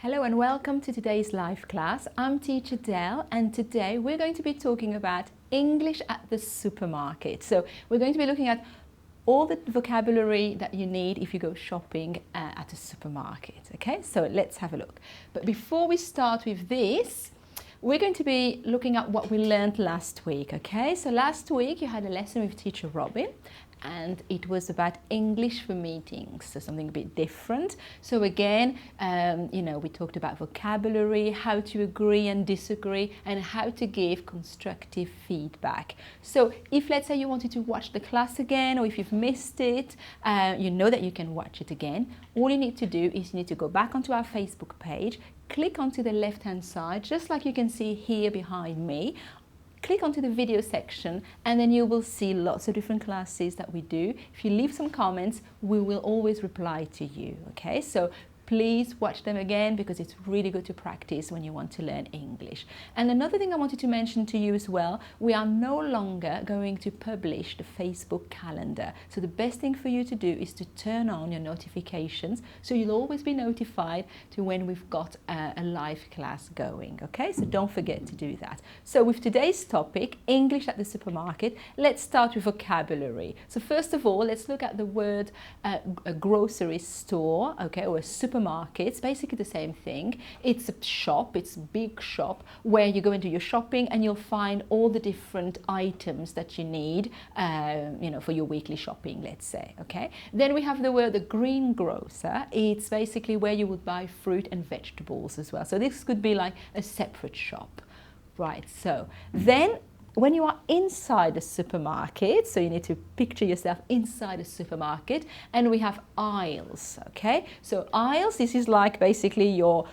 Hello and welcome to today's live class. I'm teacher Del and today we're going to be talking about English at the supermarket. So we're going to be looking at all the vocabulary that you need if you go shopping at a supermarket. Okay, so let's have a look. But before we start with this, we're going to be looking at what we learned last week. Okay, so last week you had a lesson with teacher Robin and it was about English for meetings, so something a bit different. So again, we talked about vocabulary, how to agree and disagree, and how to give constructive feedback. So if, let's say, you wanted to watch the class again, or if you've missed it, you know that you can watch it again. All you need to do is you need to go back onto our Facebook page, click onto the left-hand side, just like you can see here behind me. Click onto the video section and then you will see lots of different classes that we do. If you leave some comments, we will always reply to you. Okay, so please watch them again because it's really good to practice when you want to learn English. And another thing I wanted to mention to you as well, we are no longer going to publish the Facebook calendar. So the best thing for you to do is to turn on your notifications so you'll always be notified to when we've got a live class going. Okay, so don't forget to do that. So with today's topic, English at the supermarket, let's start with vocabulary. So first of all, let's look at the word a grocery store, okay, or a supermarket. It's basically the same thing. It's a shop, it's a big shop where you go into your shopping and you'll find all the different items that you need, for your weekly shopping, let's say. Okay. Then we have the word the greengrocer. It's basically where you would buy fruit and vegetables as well. So this could be like a separate shop, right? So then, when you are inside the supermarket, so you need to picture yourself inside a supermarket, and we have aisles. Okay, so aisles. This is like basically your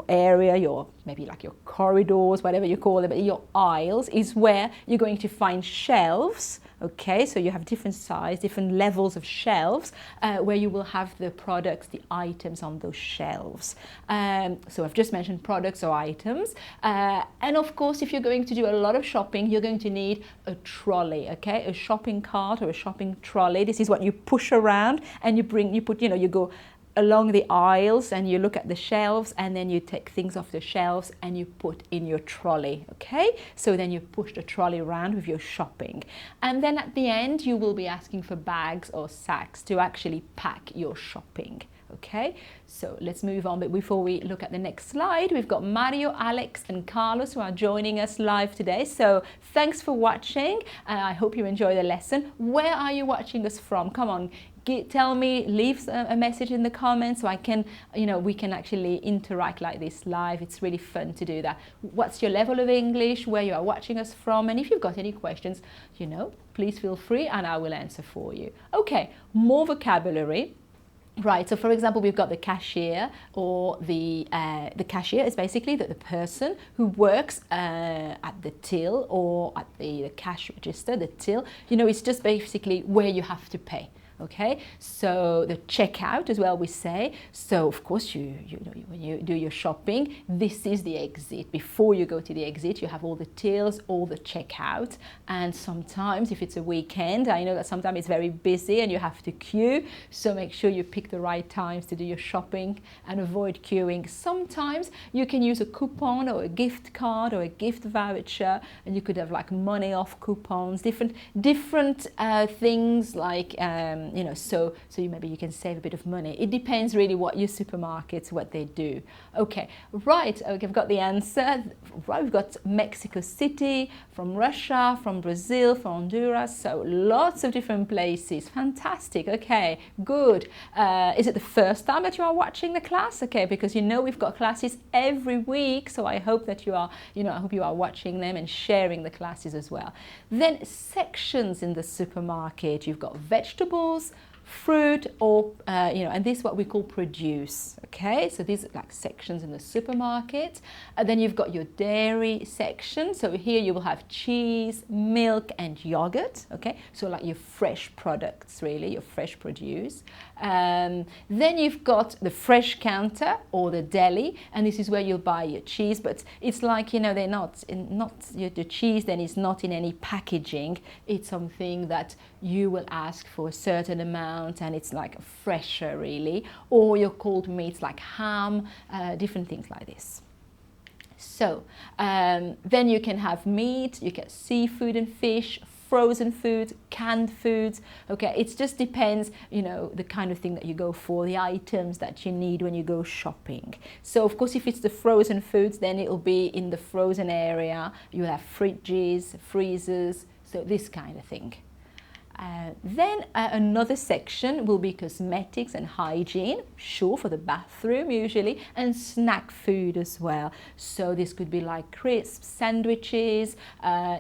area, maybe like your corridors, whatever you call them. But your aisles is where you're going to find shelves. Okay, so you have different size, different levels of shelves where you will have the products, the items on those shelves. So I've just mentioned products or items. And of course, if you're going to do a lot of shopping, you're going to need a trolley, okay? A shopping cart or a shopping trolley. This is what you push around and you go along the aisles and you look at the shelves and then you take things off the shelves and you put in your trolley, okay? So then you push the trolley around with your shopping. And then at the end, you will be asking for bags or sacks to actually pack your shopping. Okay, so let's move on. But before we look at the next slide, we've got Mario, Alex and Carlos who are joining us live today. So thanks for watching. I hope you enjoy the lesson. Where are you watching us from? Come on, tell me, leave a message in the comments so I can, we can actually interact like this live. It's really fun to do that. What's your level of English, where you are watching us from, and if you've got any questions, please feel free and I will answer for you. Okay, more vocabulary. Right, so for example, we've got the cashier, or the cashier is basically the person who works at the till or at the cash register, the till. It's just basically where you have to pay. Okay, so the checkout as well, we say. So of course, when you do your shopping, this is the exit. Before you go to the exit, you have all the tills, all the checkout. And sometimes, if it's a weekend, I know that sometimes it's very busy and you have to queue. So make sure you pick the right times to do your shopping and avoid queuing. Sometimes you can use a coupon or a gift card or a gift voucher, and you could have like money off coupons, different things like. So maybe you can save a bit of money. It depends really what your supermarkets, what they do. Okay, right, okay, I've got the answer. Right, we've got Mexico City, from Russia, from Brazil, from Honduras, so lots of different places. Fantastic, okay, good. Is it the first time that you are watching the class? Okay, because we've got classes every week, so I hope that you are, I hope you are watching them and sharing the classes as well. Then sections in the supermarket. You've got vegetables, fruit, or and this is what we call produce. Okay, so these are like sections in the supermarket. And then you've got your dairy section. So here you will have cheese, milk and yogurt. Okay, so like your fresh products, really, your fresh produce. Then you've got the fresh counter or the deli, and this is where you'll buy your cheese, but it's like, they're not the cheese then is not in any packaging. It's something that you will ask for a certain amount amount and it's like fresher really, or your cold meats like ham, different things like this. So then you can have meat, you get seafood and fish, frozen foods, canned foods. Okay, it just depends, you know, the kind of thing that you go for, the items that you need when you go shopping. So of course, if it's the frozen foods, then it'll be in the frozen area. You'll have fridges, freezers, so this kind of thing. Then another section will be cosmetics and hygiene, sure, for the bathroom usually, and snack food as well. So this could be like crisps, sandwiches,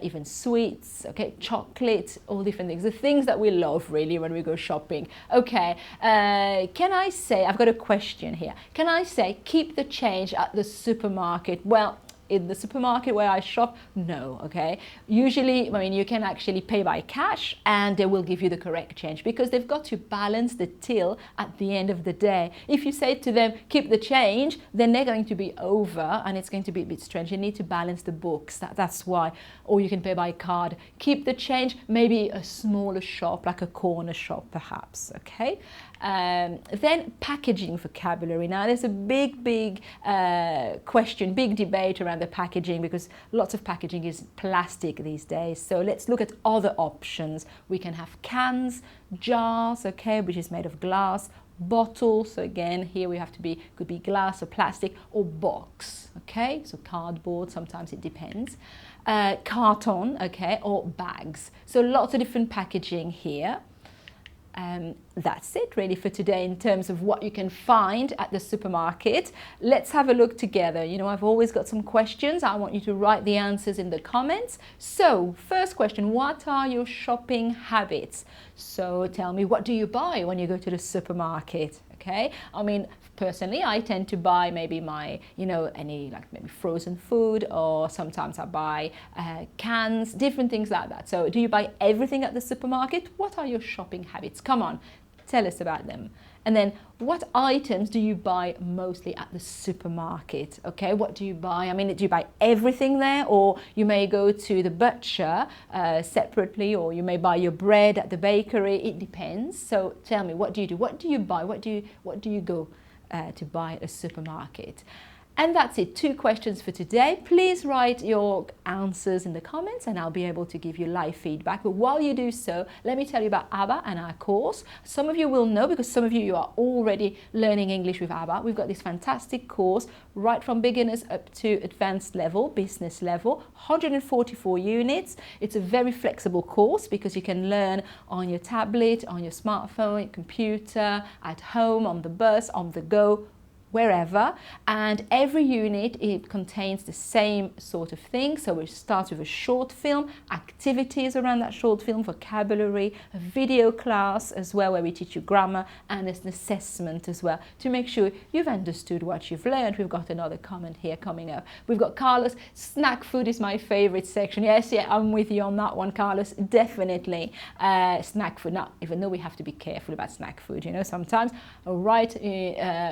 even sweets, okay, chocolate, all different things. The things that we love really when we go shopping. Okay, can I say, I've got a question here. Can I say keep the change at the supermarket? Well, in the supermarket where I shop, no, okay? Usually, I mean, you can actually pay by cash and they will give you the correct change because they've got to balance the till at the end of the day. If you say to them, keep the change, then they're going to be over and it's going to be a bit strange. You need to balance the books, that's why. Or you can pay by card. Keep the change, maybe a smaller shop, like a corner shop perhaps, okay? Then packaging vocabulary. Now there's a big question, big debate around the packaging because lots of packaging is plastic these days. So let's look at other options. We can have cans, jars, okay, which is made of glass, bottles. So again, here we have to be, could be glass or plastic, or box, okay, so cardboard, sometimes it depends. Carton, okay, or bags. So lots of different packaging here. That's it really for today in terms of what you can find at the supermarket. Let's have a look together. You know, I've always got some questions. I want you to write the answers in the comments. So first question, what are your shopping habits? So tell me, what do you buy when you go to the supermarket? Okay, I mean, personally, I tend to buy maybe my, you know, any like maybe frozen food, or sometimes I buy cans, different things like that. So do you buy everything at the supermarket? What are your shopping habits? Come on, tell us about them. And then what items do you buy mostly at the supermarket? Okay, what do you buy? I mean, do you buy everything there, or you may go to the butcher separately, or you may buy your bread at the bakery. It depends. So tell me, what do you do? What do you buy? What do you go to buy at a supermarket? And that's it, 2 questions for today. Please write your answers in the comments and I'll be able to give you live feedback. But while you do so, let me tell you about ABBA and our course. Some of you will know because some of you are already learning English with ABBA. We've got this fantastic course right from beginners up to advanced level, business level, 144 units. It's a very flexible course because you can learn on your tablet, on your smartphone, computer, at home, on the bus, on the go, wherever, and every unit, it contains the same sort of thing. So we start with a short film, activities around that short film, vocabulary, a video class as well where we teach you grammar, and an assessment as well to make sure you've understood what you've learned. We've got another comment here coming up. We've got Carlos, snack food is my favorite section. Yes, yeah, I'm with you on that one, Carlos, definitely. Snack food, now even though we have to be careful about snack food, you know, sometimes. All right,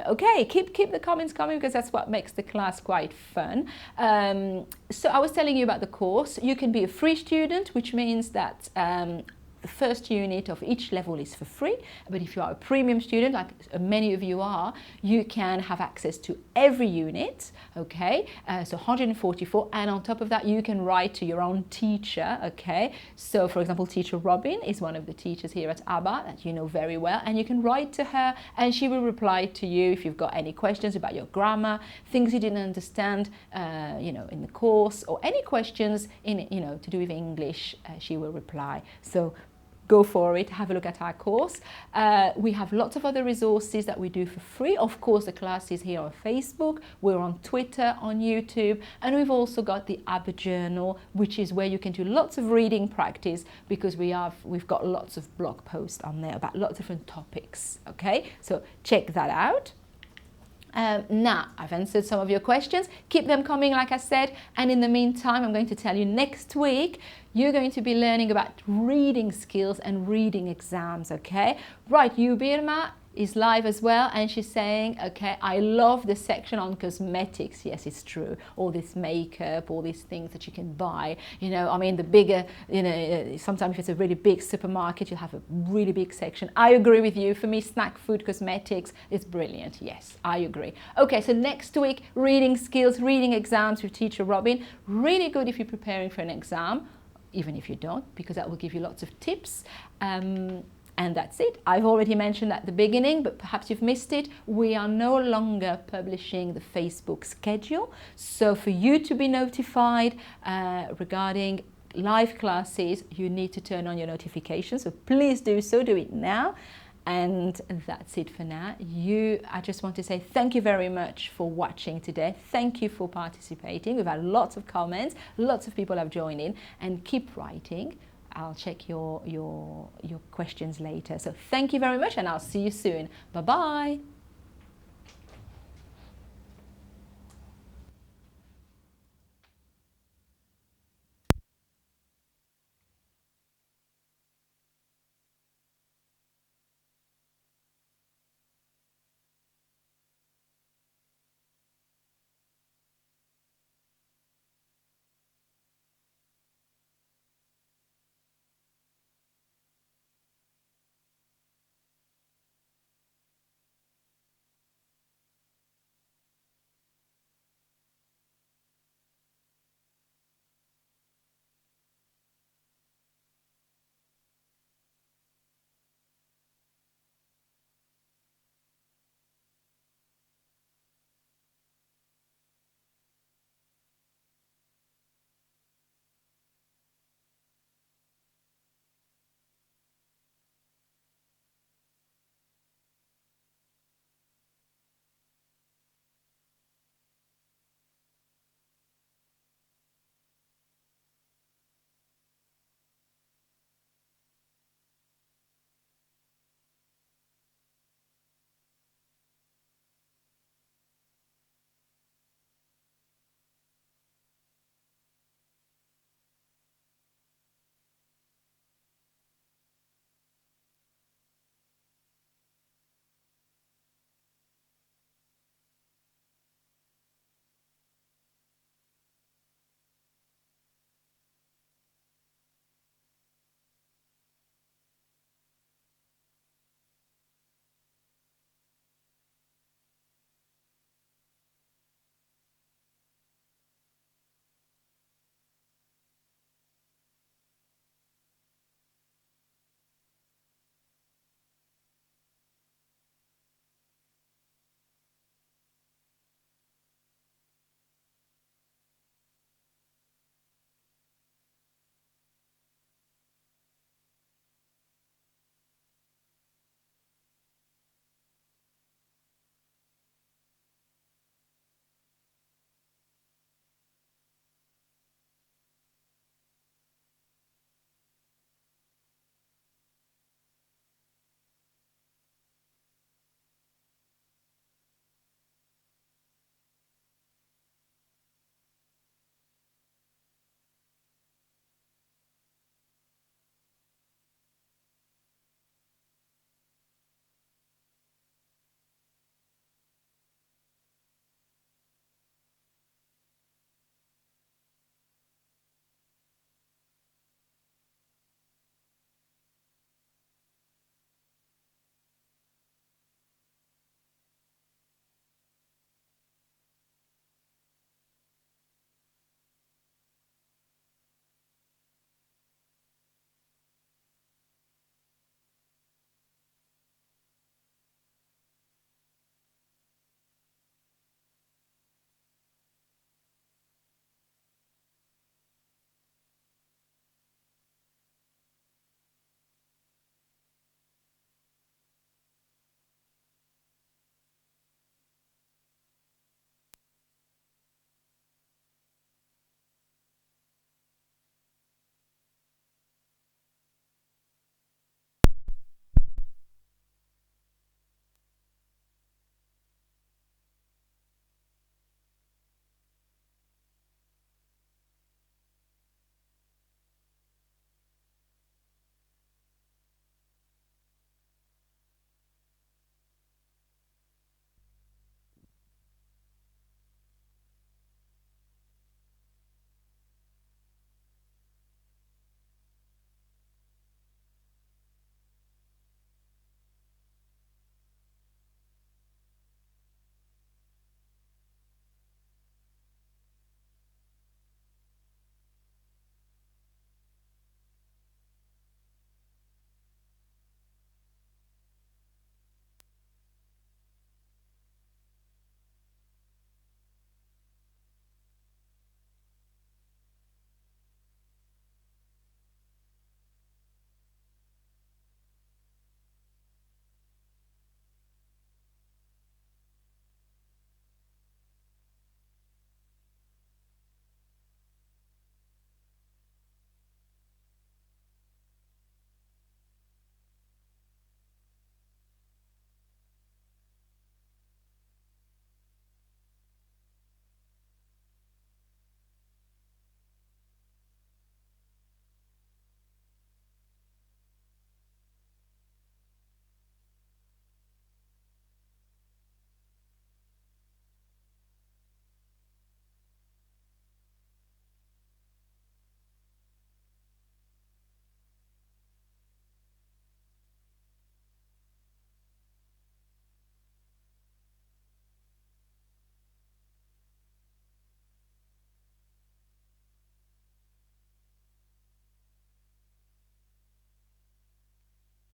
okay, keep the comments coming because that's what makes the class quite fun. So I was telling you about the course. You can be a free student, which means that the first unit of each level is for free, but if you are a premium student, like many of you are, you can have access to every unit, okay? So 144, and on top of that, you can write to your own teacher, okay? So for example, teacher Robin is one of the teachers here at ABBA that you know very well, and you can write to her and she will reply to you if you've got any questions about your grammar, things you didn't understand, you know, in the course, or any questions in, you know, to do with English, she will reply. So go for it, have a look at our course. We have lots of other resources that we do for free. Of course, the class is here on Facebook, we're on Twitter, on YouTube, and we've also got the ABBA Journal, which is where you can do lots of reading practice because we've got lots of blog posts on there about lots of different topics, okay? So check that out. Now, I've answered some of your questions. Keep them coming, like I said. And in the meantime, I'm going to tell you next week, you're going to be learning about reading skills and reading exams, okay? Right, you, Birma, is live as well, and she's saying, okay, I love the section on cosmetics. Yes, it's true. All this makeup, all these things that you can buy, you know, I mean, the bigger, you know, sometimes if it's a really big supermarket, you'll have a really big section. I agree with you. For me, snack food, cosmetics is brilliant. Yes, I agree. Okay, so next week, reading skills, reading exams with teacher Robin. Really good if you're preparing for an exam, even if you don't, because that will give you lots of tips. And that's it. I've already mentioned at the beginning, but perhaps you've missed it. We are no longer publishing the Facebook schedule. So for you to be notified regarding live classes, you need to turn on your notifications. So please do so, do it now. And that's it for now. I just want to say thank you very much for watching today. Thank you for participating. We've had lots of comments, lots of people have joined in, and keep writing. I'll check your questions later. So thank you very much, and I'll see you soon. Bye-bye.